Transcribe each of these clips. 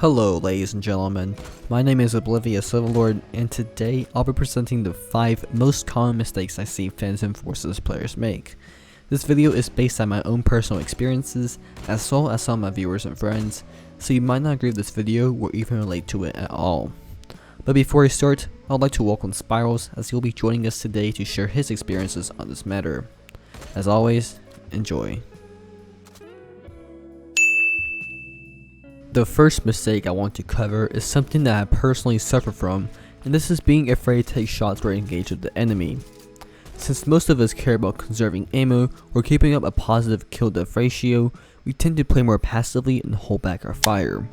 Hello ladies and gentlemen, my name is ObliviousOverlord, and today I'll be presenting the 5 most common mistakes I see Phantom Forces players make. This video is based on my own personal experiences as well as some of my viewers and friends, so you might not agree with this video or even relate to it at all. But before I start, I'd like to welcome Spirals, as he'll be joining us today to share his experiences on this matter. As always, enjoy. The first mistake I want to cover is something that I personally suffer from, and this is being afraid to take shots where engaged with the enemy. Since most of us care about conserving ammo or keeping up a positive kill-death ratio, we tend to play more passively and hold back our fire.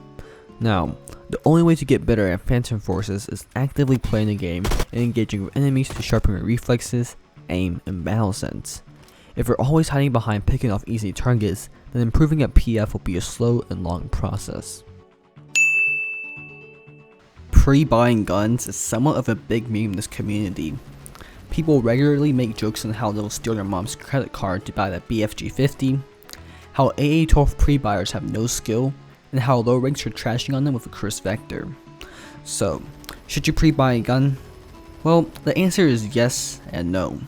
Now, the only way to get better at Phantom Forces is actively playing the game and engaging with enemies to sharpen your reflexes, aim, and battle sense. If you're always hiding behind picking off easy targets, then improving at PF will be a slow and long process. Pre-buying guns is somewhat of a big meme in this community. People regularly make jokes on how they'll steal their mom's credit card to buy that BFG 50, how AA-12 pre-buyers have no skill, and how low ranks are trashing on them with a Chris Vector. So, should you pre-buy a gun? Well, the answer is yes and no.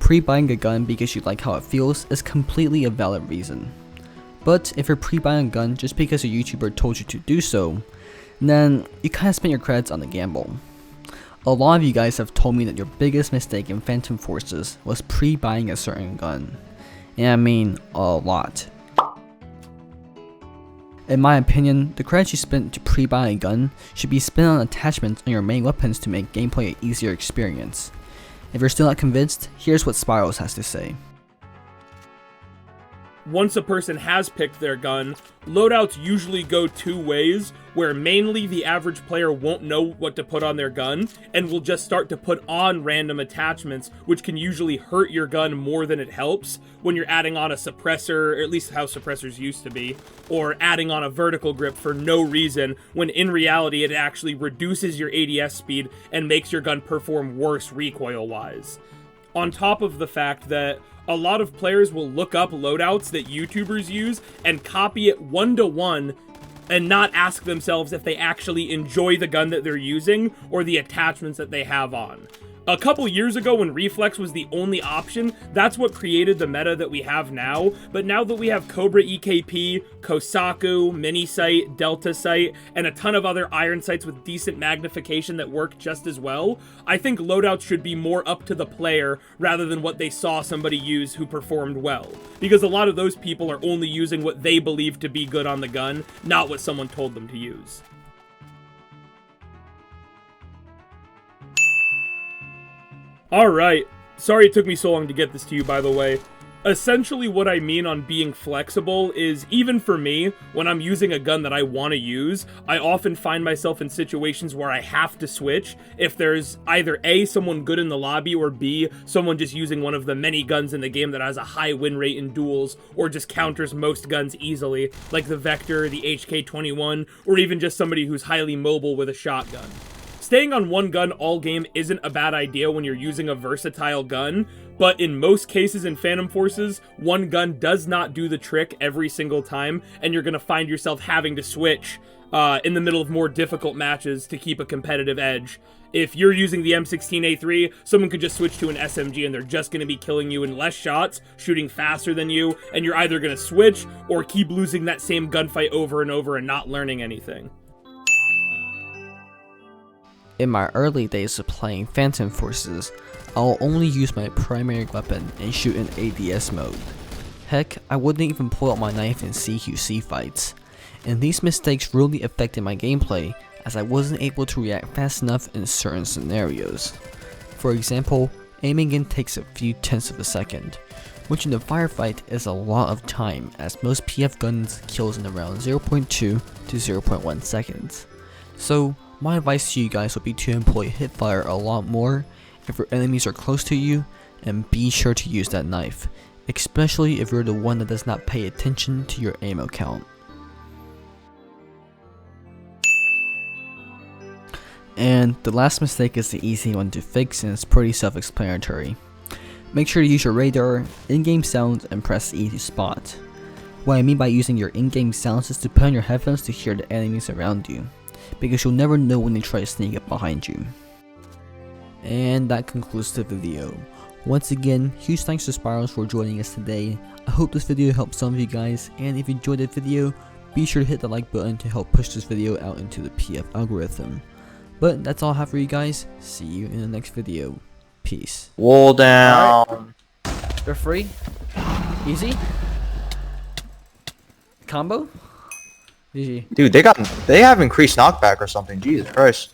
Pre-buying a gun because you like how it feels is completely a valid reason. But if you're pre-buying a gun just because a YouTuber told you to do so, then you kinda spent your credits on the gamble. A lot of you guys have told me that your biggest mistake in Phantom Forces was pre-buying a certain gun. And I mean, a lot. In my opinion, the credits you spent to pre-buy a gun should be spent on attachments on your main weapons to make gameplay an easier experience. If you're still not convinced, here's what Spirals has to say. Once a person has picked their gun, loadouts usually go two ways, where mainly the average player won't know what to put on their gun, and will just start to put on random attachments, which can usually hurt your gun more than it helps when you're adding on a suppressor, or at least how suppressors used to be, or adding on a vertical grip for no reason, when in reality it actually reduces your ADS speed and makes your gun perform worse recoil-wise. On top of the fact that a lot of players will look up loadouts that YouTubers use and copy it one-to-one and not ask themselves if they actually enjoy the gun that they're using or the attachments that they have on. A couple years ago when Reflex was the only option, that's what created the meta that we have now, but now that we have Cobra EKP, Kosaku, Mini Sight, Delta Sight, and a ton of other iron sights with decent magnification that work just as well, I think loadouts should be more up to the player rather than what they saw somebody use who performed well, because a lot of those people are only using what they believe to be good on the gun, not what someone told them to use. Alright, sorry it took me so long to get this to you, by the way. Essentially what I mean on being flexible is, even for me, when I'm using a gun that I want to use, I often find myself in situations where I have to switch if there's either A, someone good in the lobby, or B, someone just using one of the many guns in the game that has a high win rate in duels, or just counters most guns easily, like the Vector, the HK-21, or even just somebody who's highly mobile with a shotgun. Staying on one gun all game isn't a bad idea when you're using a versatile gun, but in most cases in Phantom Forces, one gun does not do the trick every single time, and you're going to find yourself having to switch in the middle of more difficult matches to keep a competitive edge. If you're using the M16A3, someone could just switch to an SMG and they're just going to be killing you in less shots, shooting faster than you, and you're either going to switch or keep losing that same gunfight over and over and not learning anything. In my early days of playing Phantom Forces, I'll only use my primary weapon and shoot in ADS mode. Heck, I wouldn't even pull out my knife in CQC fights. And these mistakes really affected my gameplay, as I wasn't able to react fast enough in certain scenarios. For example, aiming in takes a few tenths of a second, which in a firefight is a lot of time, as most PF guns kills in around 0.2 to 0.1 seconds. So, my advice to you guys would be to employ hipfire a lot more if your enemies are close to you, and be sure to use that knife, especially if you're the one that does not pay attention to your ammo count. And the last mistake is the easy one to fix, and it's pretty self-explanatory. Make sure to use your radar, in-game sounds, and press E to spot. What I mean by using your in-game sounds is to put on your headphones to hear the enemies around you, because you'll never know when they try to sneak up behind you. And that concludes the video. Once again, huge thanks to Spirals for joining us today. I hope this video helped some of you guys, and if you enjoyed the video, be sure to hit the like button to help push this video out into the PF algorithm. But that's all I have for you guys. See you in the next video. Peace. Wall down. Right. They're free. Easy. Combo. GG. Dude, they have increased knockback or something. Jesus Christ.